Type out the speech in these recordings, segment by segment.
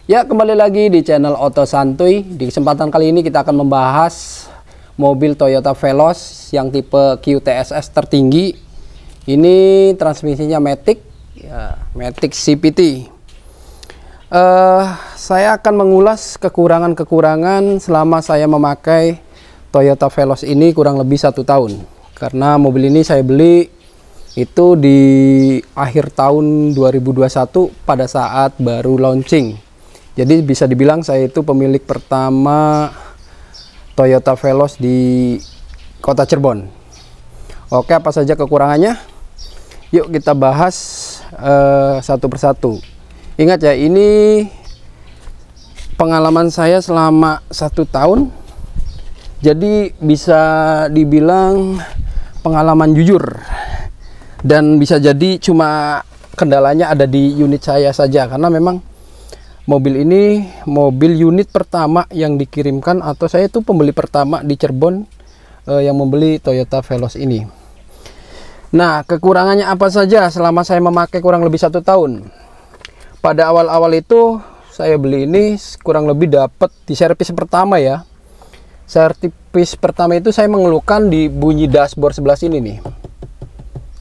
Ya, kembali lagi di channel Oto Santuy. Di kesempatan kali ini kita akan membahas mobil Toyota Veloz yang tipe QTSS tertinggi. Ini transmisinya Matic, ya, Matic CVT. Saya akan mengulas kekurangan-kekurangan selama saya memakai Toyota Veloz ini kurang lebih 1 tahun. Karena mobil ini saya beli itu di akhir tahun 2021 pada saat baru launching. Jadi bisa dibilang saya itu pemilik pertama Toyota Veloz di kota Cirebon. Oke, apa saja kekurangannya? Yuk kita bahas satu persatu. Ingat ya, ini pengalaman saya selama 1 tahun. Jadi bisa dibilang pengalaman jujur. Dan bisa jadi cuma kendalanya ada di unit saya saja, karena memang mobil ini mobil unit pertama yang dikirimkan, atau saya itu pembeli pertama di Cirebon yang membeli Toyota Veloz ini. Nah, kekurangannya apa saja selama saya memakai kurang lebih 1 tahun? Pada awal-awal itu saya beli ini kurang lebih dapat di servis pertama ya. Servis pertama itu saya mengeluhkan di bunyi dashboard sebelah sini nih.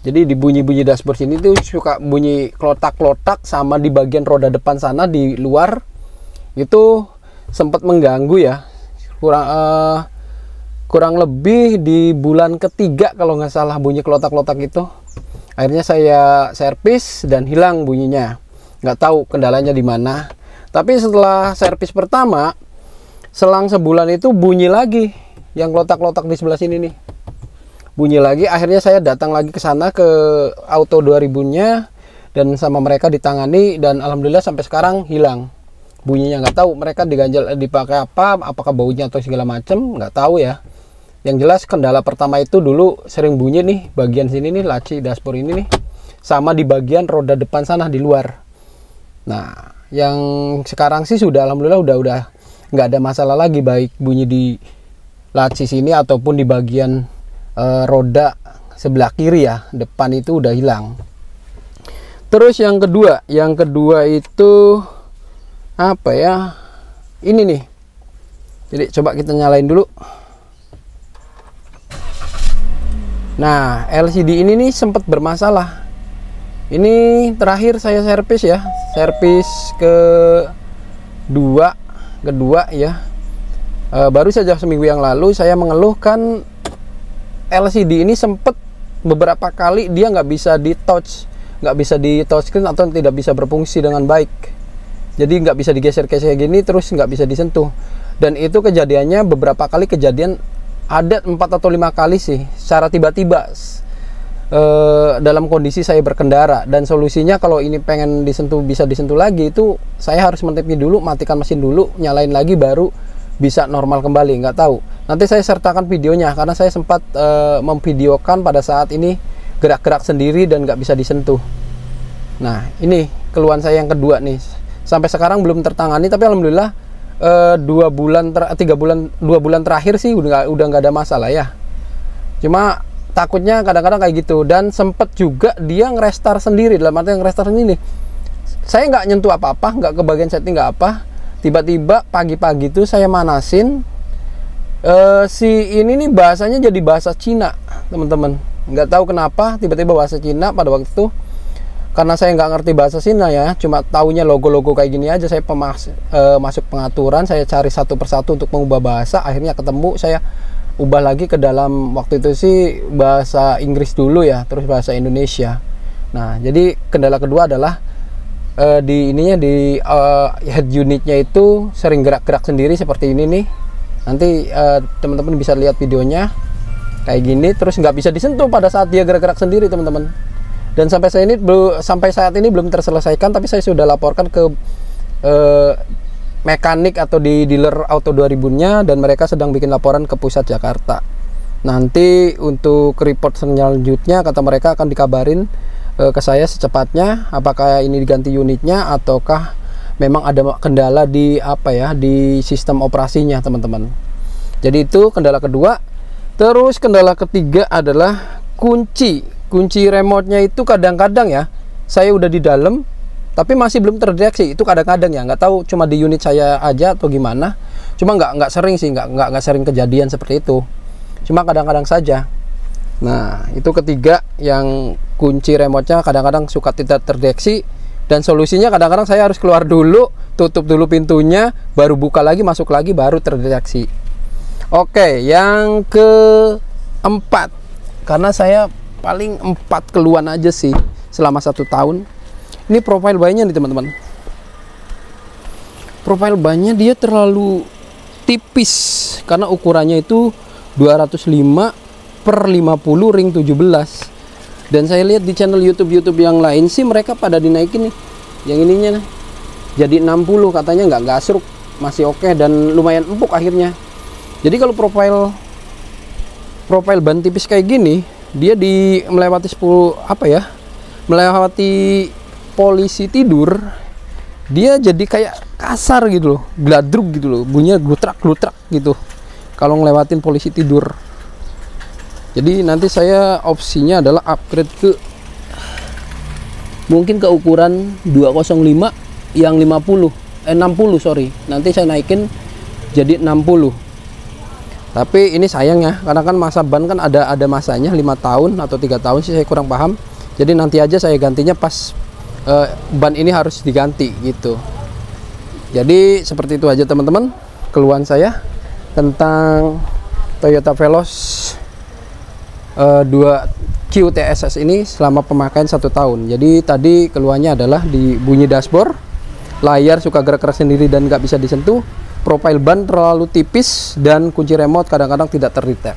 Jadi di bunyi-bunyi dashboard sini tuh suka bunyi klotak-klotak, sama di bagian roda depan sana di luar itu sempat mengganggu ya. Kurang lebih di bulan ketiga kalau nggak salah bunyi klotak-klotak itu. Akhirnya saya servis dan hilang bunyinya. Nggak tahu kendalanya di mana. Tapi setelah servis pertama, selang sebulan itu bunyi lagi yang klotak-klotak di sebelah sini nih. Bunyi lagi, akhirnya saya datang lagi ke sana ke Auto 2000-nya dan sama mereka ditangani, dan alhamdulillah sampai sekarang hilang bunyinya. Nggak tahu mereka diganjel dipakai apa, apakah baunya atau segala macam, nggak tahu ya. Yang jelas kendala pertama itu dulu sering bunyi nih bagian sini nih, laci dashboard ini nih, sama di bagian roda depan sana di luar. Nah, yang sekarang sih sudah alhamdulillah udah nggak ada masalah lagi, baik bunyi di laci sini ataupun di bagian roda sebelah kiri ya, depan itu udah hilang. Terus yang kedua itu apa ya, ini nih. Jadi coba kita nyalain dulu. Nah, LCD ini nih sempat bermasalah. Ini terakhir saya servis ya, servis kedua ya. Baru saja seminggu yang lalu saya mengeluhkan LCD ini sempat beberapa kali dia nggak bisa di touchscreen atau tidak bisa berfungsi dengan baik. Jadi nggak bisa digeser-geser gini, terus nggak bisa disentuh. Dan itu kejadiannya beberapa kali, kejadian ada 4 atau 5 kali sih secara tiba-tiba dalam kondisi saya berkendara. Dan solusinya kalau ini pengen disentuh, bisa disentuh lagi, itu saya harus mentipnya dulu, matikan mesin dulu, nyalain lagi baru bisa normal kembali. Nggak tahu, nanti saya sertakan videonya, karena saya sempat memvideokan pada saat ini gerak-gerak sendiri dan nggak bisa disentuh. Nah, ini keluhan saya yang kedua nih, sampai sekarang belum tertangani, tapi alhamdulillah 2 bulan terakhir sih udah nggak ada masalah ya. Cuma takutnya kadang-kadang kayak gitu. Dan sempet juga dia nge-restart sendiri, dalam arti nge-restart ini nih, saya nggak nyentuh apa-apa, nggak ke bagian setting, nggak apa. Tiba-tiba pagi-pagi itu saya manasin, si ini nih bahasanya jadi bahasa Cina, teman-teman. Nggak tahu kenapa tiba-tiba bahasa Cina pada waktu itu. Karena saya nggak ngerti bahasa Cina ya, cuma taunya logo-logo kayak gini aja. Saya masuk pengaturan, saya cari satu persatu untuk mengubah bahasa. Akhirnya ketemu, saya ubah lagi ke dalam, waktu itu sih bahasa Inggris dulu ya, terus bahasa Indonesia. Nah, jadi kendala kedua adalah di head unitnya itu sering gerak-gerak sendiri seperti ini nih. Nanti teman-teman bisa lihat videonya kayak gini, terus nggak bisa disentuh pada saat dia gerak-gerak sendiri, teman-teman. Dan sampai saat ini belum terselesaikan, tapi saya sudah laporkan ke mekanik atau di dealer Auto 2000-nya, dan mereka sedang bikin laporan ke pusat Jakarta. Nanti untuk report selanjutnya kata mereka akan dikabarin ke saya secepatnya, apakah ini diganti unitnya ataukah memang ada kendala di di sistem operasinya, teman-teman. Jadi itu kendala kedua. Terus kendala ketiga adalah kunci remote-nya itu kadang-kadang ya, saya udah di dalam tapi masih belum terdeteksi. Itu kadang-kadang ya, nggak tahu cuma di unit saya aja atau gimana. Cuma nggak sering sih, nggak sering kejadian seperti itu. Cuma kadang-kadang saja. Nah, itu ketiga, yang kunci remote-nya kadang-kadang suka tidak terdeteksi, dan solusinya kadang-kadang saya harus keluar dulu, tutup dulu pintunya, baru buka lagi, masuk lagi, baru terdeteksi. Oke, yang keempat, karena saya paling 4 keluhan aja sih selama 1 tahun. Ini profile bannya nih teman-teman. Profile bannya dia terlalu tipis karena ukurannya itu 205 per 50 ring 17. Dan saya lihat di channel YouTube yang lain sih mereka pada dinaikin nih. Yang ininya nih. Jadi 60 katanya nggak gasruk, masih oke dan lumayan empuk akhirnya. Jadi kalau profile ban tipis kayak gini, dia melewati 10 melewati polisi tidur, dia jadi kayak kasar gitu loh, gladruk gitu loh, bunyinya glutrak gitu kalau ngelewatin polisi tidur. Jadi nanti saya opsinya adalah upgrade ke mungkin ke ukuran 205 yang 60 sorry, nanti saya naikin jadi 60. Tapi ini sayang ya, karena kan masa ban kan ada masanya 5 tahun atau 3 tahun sih, saya kurang paham. Jadi nanti aja saya gantinya pas ban ini harus diganti gitu. Jadi seperti itu aja teman-teman keluhan saya tentang Toyota Veloz 2 QTSS ini selama pemakaian 1 tahun. Jadi tadi keluhannya adalah di bunyi dashboard, layar suka gerak-gerak sendiri dan nggak bisa disentuh, profile ban terlalu tipis, dan kunci remote kadang-kadang tidak terdetek.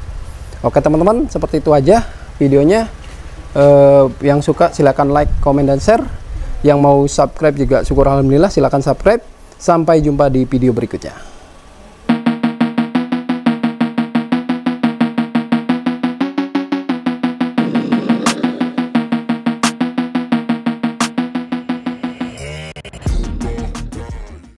Oke teman-teman, seperti itu aja videonya. Yang suka silahkan like, comment, dan share. Yang mau subscribe juga syukur alhamdulillah, silahkan subscribe. Sampai jumpa di video berikutnya.